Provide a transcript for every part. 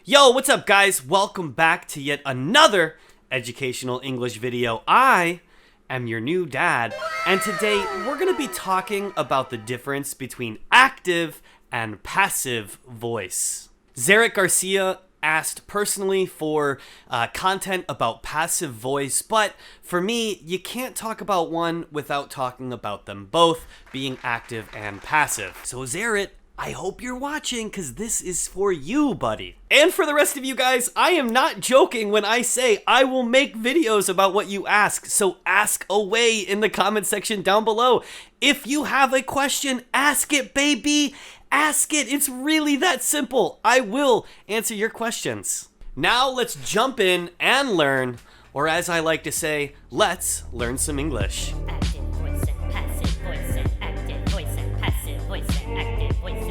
Yo, what's up guys? Welcome back to yet another educational English video. I am your new dad, and today we're going to be talking about the difference between active and passive voice. Zarek Garcia asked personally for content about passive voice, but for me, you can't talk about one without talking about them both being active and passive. So Zarek, I hope you're watching, because this is for you, buddy. And for the rest of you guys, I am not joking when I say I will make videos about what you ask, so ask away in the comment section down below. If you have a question, ask it, baby. Ask it. It's really that simple. I will answer your questions. Now let's jump in and learn, or as I like to say, let's learn some English. Active voice and passive voice and active voice and passive voice and active voice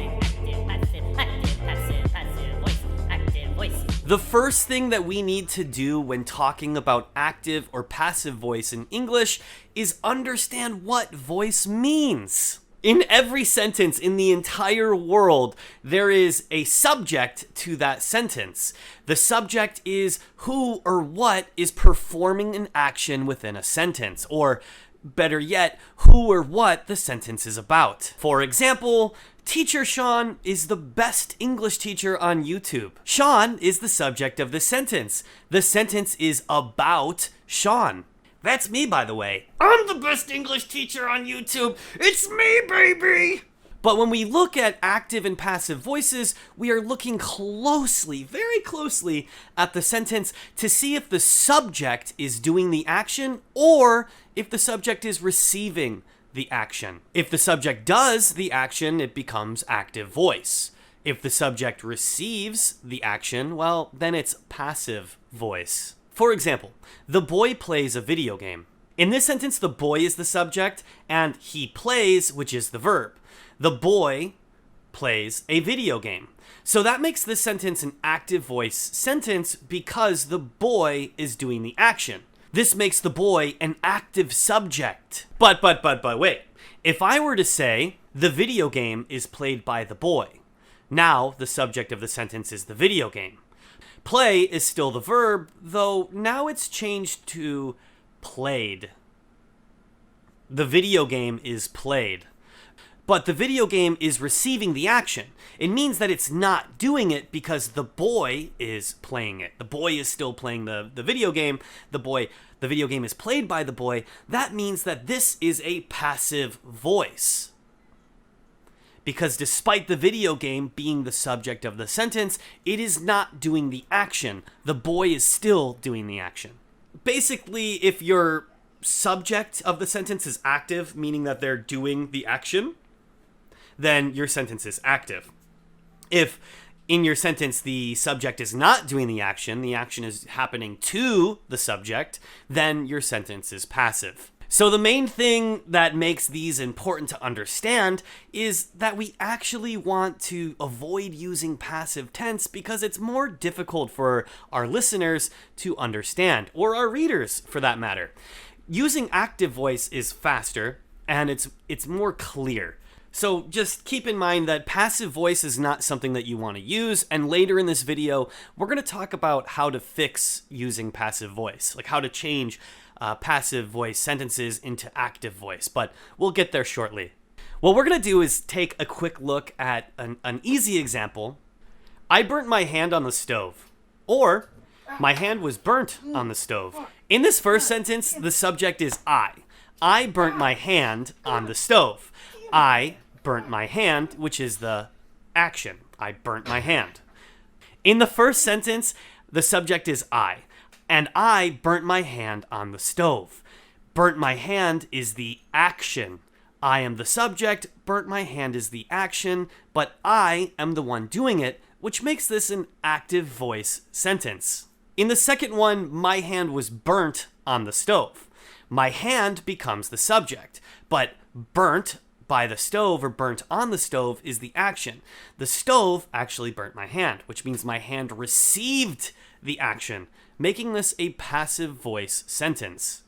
and passive voice, active voice. The first thing that we need to do when talking about active or passive voice in English is understand what voice means. In every sentence in the entire world, there is a subject to that sentence. The subject is who or what is performing an action within a sentence, or better yet, who or what the sentence is about. For example, Teacher Sean is the best English teacher on YouTube. Sean is the subject of the sentence. The sentence is about Sean. That's me, by the way. I'm the best English teacher on YouTube. It's me, baby! But when we look at active and passive voices, we are looking closely, very closely, at the sentence to see if the subject is doing the action or if the subject is receiving the action. If the subject does the action, it becomes active voice. If the subject receives the action, well, then it's passive voice. For example, the boy plays a video game. In this sentence, the boy is the subject, and he plays, which is the verb. The boy plays a video game. So that makes this sentence an active voice sentence because the boy is doing the action. This makes the boy an active subject. But wait. If I were to say, the video game is played by the boy, now the subject of the sentence is the video game. Play is still the verb, though now it's changed to played. The video game is played. But the video game is receiving the action. It means that it's not doing it because the boy is playing it. The boy is still playing the video game. The video game is played by the boy. That means that this is a passive voice. Because despite the video game being the subject of the sentence, it is not doing the action. The boy is still doing the action. Basically, if your subject of the sentence is active, meaning that they're doing the action, then your sentence is active. If in your sentence the subject is not doing the action is happening to the subject, then your sentence is passive. So the main thing that makes these important to understand is that we actually want to avoid using passive tense because it's more difficult for our listeners to understand, or our readers for that matter. Using active voice is faster and it's more clear. So just keep in mind that passive voice is not something that you want to use, and later in this video, we're going to talk about how to fix using passive voice, like how to change passive voice sentences into active voice, but we'll get there shortly. What we're going to do is take a quick look at an easy example. I burnt my hand on the stove, or my hand was burnt on the stove. In this first sentence, the subject is I. I burnt my hand on the stove. I burnt my hand, which is the action. I burnt my hand. In the first sentence, the subject is I, and I burnt my hand on the stove. Burnt my hand is the action. I am the subject, burnt my hand is the action, but I am the one doing it, which makes this an active voice sentence. In the second one, my hand was burnt on the stove. My hand becomes the subject, but burnt by the stove or burnt on the stove is the action. The stove actually burnt my hand, which means my hand received the action, making this a passive voice sentence.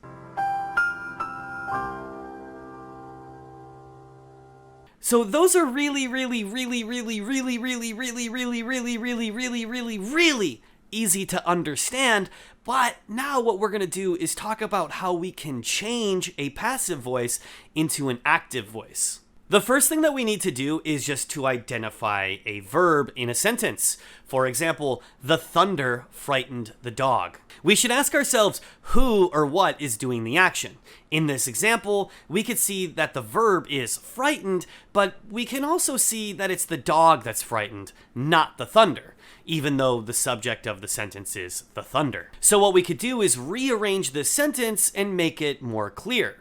So those are really, really, really, really, really, really, really, really, really, really, really, really, really easy to understand. But now what we're going to do is talk about how we can change a passive voice into an active voice. The first thing that we need to do is just to identify a verb in a sentence. For example, the thunder frightened the dog. We should ask ourselves who or what is doing the action. In this example, we could see that the verb is frightened, but we can also see that it's the dog that's frightened, not the thunder, even though the subject of the sentence is the thunder. So what we could do is rearrange this sentence and make it more clear.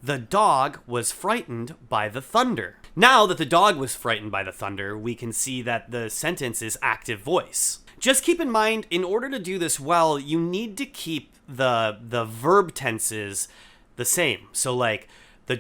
The dog was frightened by the thunder. Now that the dog was frightened by the thunder, we can see that the sentence is active voice. Just keep in mind, in order to do this well, you need to keep the verb tenses the same. So like, the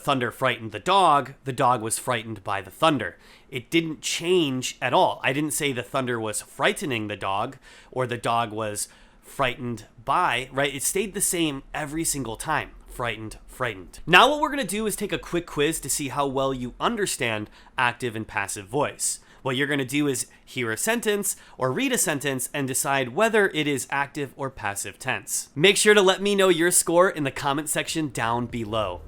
thunder frightened the dog was frightened by the thunder. It didn't change at all. I didn't say the thunder was frightening the dog, or the dog was frightened by, right? It stayed the same every single time. Frightened, frightened. Now what we're going to do is take a quick quiz to see how well you understand active and passive voice. What you're going to do is hear a sentence or read a sentence and decide whether it is active or passive tense. Make sure to let me know your score in the comment section down below.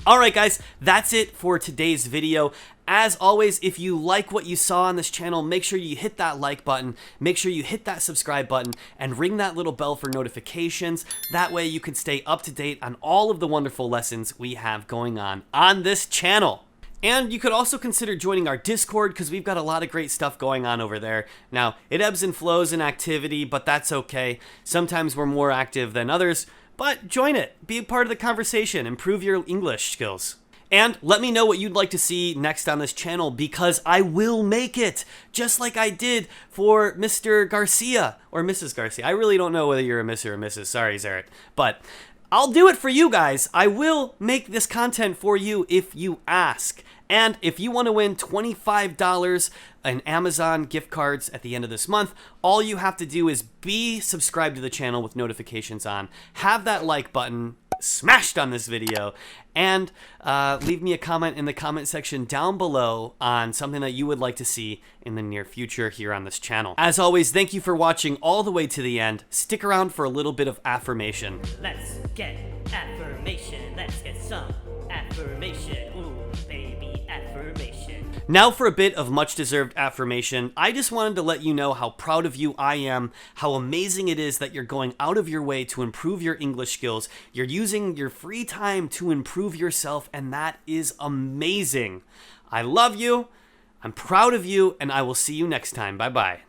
Alright guys, that's it for today's video. As always, if you like what you saw on this channel, make sure you hit that like button, make sure you hit that subscribe button, and ring that little bell for notifications. That way you can stay up to date on all of the wonderful lessons we have going on this channel. And you could also consider joining our Discord, because we've got a lot of great stuff going on over there. Now, it ebbs and flows in activity, but that's okay. Sometimes we're more active than others. But join it, be a part of the conversation, improve your English skills. And let me know what you'd like to see next on this channel, because I will make it, just like I did for Mr. Garcia, or Mrs. Garcia. I really don't know whether you're a Miss or a Mrs. Sorry, Zaret. But I'll do it for you guys. I will make this content for you if you ask. And if you want to win $25 in Amazon gift cards at the end of this month, all you have to do is be subscribed to the channel with notifications on, have that like button smashed on this video, and leave me a comment in the comment section down below on something that you would like to see in the near future here on this channel. As always, thank you for watching all the way to the end. Stick around for a little bit of affirmation. Let's get affirmation. Let's get some affirmation. Ooh, baby, affirmation. Now for a bit of much-deserved affirmation. I just wanted to let you know how proud of you I am, how amazing it is that you're going out of your way to improve your English skills. You're using your free time to improve yourself, and that is amazing. I love you, I'm proud of you, and I will see you next time. Bye-bye.